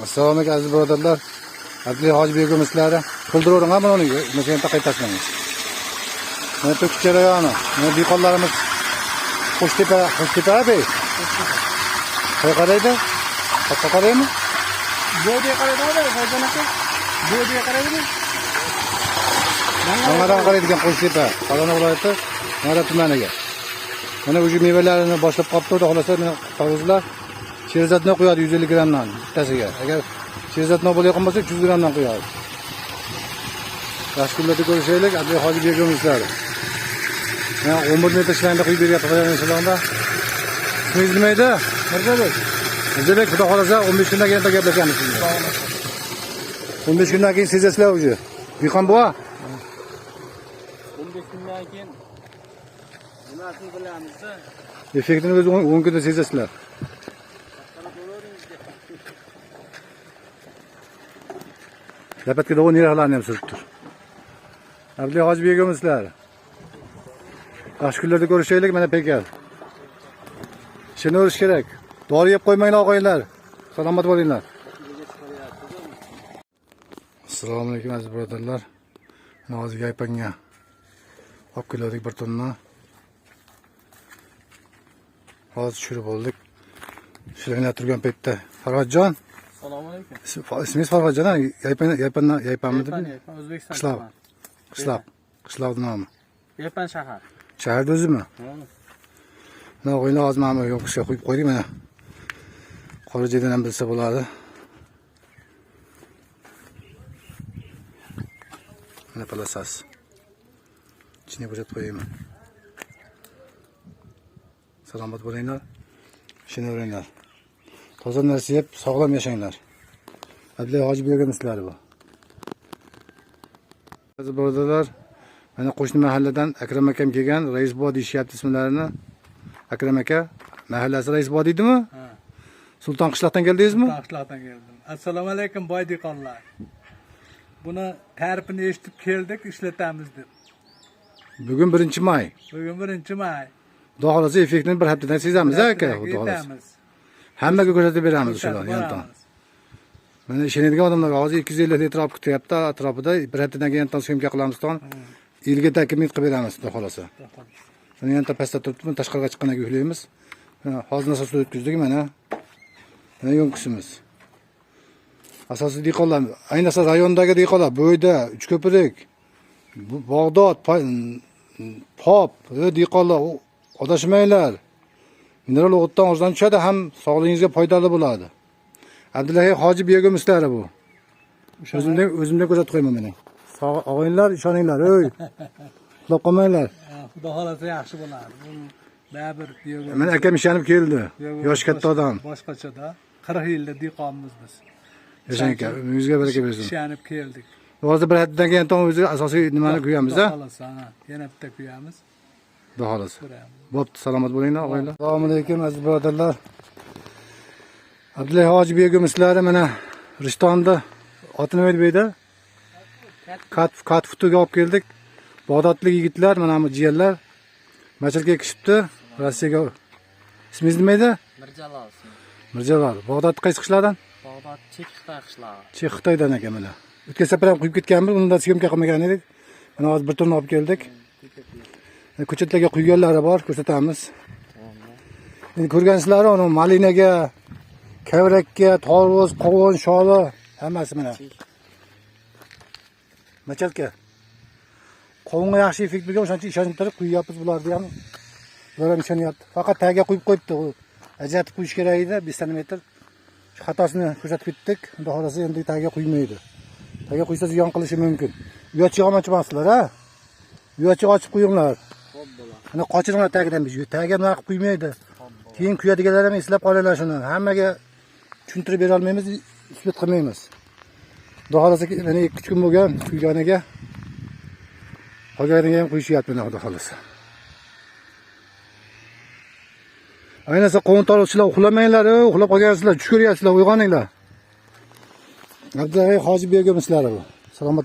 Assalomu alaykum aziz birodarlar. Abdulla Hoji begim sizlarga qildiravering ham uni mashina qaytashlamaymiz. Mana to'k jarayoni. Mana dehqonlarimiz Qo'shtepa abi. Qaraydi? Qayoqqa qaraymi? Bu yerga qaraydi, Fayzon aka. Bu yerga qaraydimi? Mangadan qaraydigan Qo'shtepa, Farg'ona viloyati Nara tumaniga. Mana o'sha mevalarini boshlab qolibdi, xohlasa mana qog'ozlar sherzatni qo'yadi 150 grammdan bittasiga. Agar sherzatni bo'layotgan bo'lsa 300 grammdan qo'yadi. Tashkilotda ko'rishaylik, Abdulla Hoji begim sizlar. Mana 11 metr shilangda qo'yib beryapti Farg'ona. Siz nimaydi? Mirzabek. Mirzabek, xudo xolasa 15 kundan keyin gaplashamiz siz bilan. 15 kundan keyin sezasizlar o'zi. Dehqon buva. 15 kundan keyin nimasini bilamiz-da. Effektini o'zi 10 kunda sezasizlar. Lapatga do'g'on neralarni ham surib tur. Abdulla Hoji begim sizlar. Yaxshi kunlarda ko'rishaylik, mana Pekal. Ishini o'rish kerak. Dori yeb qo'ymanglar og'aylar. Salomat bo'linglar. Assalomu alaykum aziz birodarlar. Hozir Yaypanga olib keldik bir tonna. Hozir tushirib oldik. Shilanglar turgan paytda Farhodjon. Assalomu alaykum. İsmingiz Farhodjon, Yaypanmi deb? O'zbekiston. Qishloq nomi. Yaypan shahar. Shaharda o'zimi? Mana o'yinlar hozir mana yo'qishga qo'yib qo'ydik mana. Qorijidan ham bilsa bo'ladi. Mana palasas. İçine bo'shatib qo'yayman. Salomat bo'linglar. Ishini o'ringlar. Toza narsa yeb, sog'lom yashanglar. Abdulla Hoji begim sizlar bu. Aziz birodarlar, mana qo'shni mahalladan Akram akam kelgan, Rais bo deyishyapti ismlarini. Akram aka, mahallasi Rais bo deydimi? Ha. Sulton qishloqdan keldingizmi? Sulton qishloqdan keldim. Assalomu alaykum boy dehqonlar. Buni ta'rifini eshitib keldik, ishlatamiz deb. Bugun 1-may. Bugun 1-may. Xudo xolasa effektini bir haftadan sezamiz aka, xudo xolasa. Hammaga ko'rsatib beramiz o'shalar yandan. Mana ishonadigan odamlar hozir 250 litr olib kutyapti, atrofida bir haftadan keyin yandan syomka qilamiz ton. Yilga takomit qilib beramiz, xudo xolasa. Mana yandan pastda turibdi, tashqariga chiqqandan keyin uxlaymiz. Hozir nasos o'tkazdik mana. Mana yo'nqisimiz. Asosiy dehqonlar, ayniqsa rayondagi dehqonlar, bo'yda, Uchko'prik, Bog'dod, Pop, dehqonlar adashmanglar. Mineral o'g'itdan o'zidan tushadi, ham sog'lig'ingizga foydali bo'ladi. Abdulla Hoji begim sizlar bu. O'zimdan ko'rsatib qo'yman meni. Sog' og'aylar, ishoninglar, o'y. Uxlab qolmanglar. Xudo xolasa yaxshi bo'ladi. Baribir begim. Mana akam ishonib keldi. Yosh katta odam. Boshqachada 40 yilda dehqonmiz biz. Yashang aka, o'zingizga baraka bersin. Ishonib keldik. Hozir bir haftadan keyin o'zi asosiy nimani kuyamiz-a? Xudo xolasa, yana bitta kuyamiz. Xudo xolasa. Bo'pti, salomat bo'linglar, og'aylar. Assalomu alaykum aziz birodarlar. Abdulla Hoji begim sizlari mana Rishtonda otini nima deydi? Kat futuga olib keldik. Bag'dodlik yigitlar, mana bu jiyanlar machalga kishibdi. Rossiyaga. Ismingiz nima edi? Mirjalol. Mirjalol. Bag'dod qaysi qishlardan? Bag'dod Chexxitoy qishlog'i. Chexxitoydan aka mana. O'tgan safar ham quyib ketganmiz, unda syomka qilmagan edik. Mana hozir bir tonna olib keldik. Ko'chatlarga quyganlari bor, ko'rsatamiz. Endi ko'rgansizlar, uni malinaga, kavrakka, torvoz, qovun, sholi hammasi mana. Machalka. Qovunga yaxshi effekt bergan, o'shancha ishonib turib quyapmiz bularni ham. Ular ham ishonyapti. Faqat tagiga quyib qo'yibdi. Ajratib qo'yish kerak edi, 5 cm. Shu xatosini ko'rsatib ketdik. Xudo xolasa endi tagiga quymaydi. Tagiga quysa ziyon qilishi mumkin. Uyochiq olmoqchimansizlar, ha? Uyochiq ochib qo'yinglar. Mana qochiringlar tagidan biz. Tagiga nima qilib quymaydi. Keyin kuyadiganlar ham eslab qolinglar shuni. Hammaga tushuntirib bera olmaymiz, isbot qilmaymiz. Xudo xolasa mana 2 kun bo'lgan kuyganiga qolganiga ham quyishyapti mana xudo xolasa. Ayniqsa qovun toruvchilar uxlamanglar, uxlab qolgansizlar, tush ko'ryapsizlar, uyg'oninglar. Abdulla Hoji begim sizlar bu. Salomat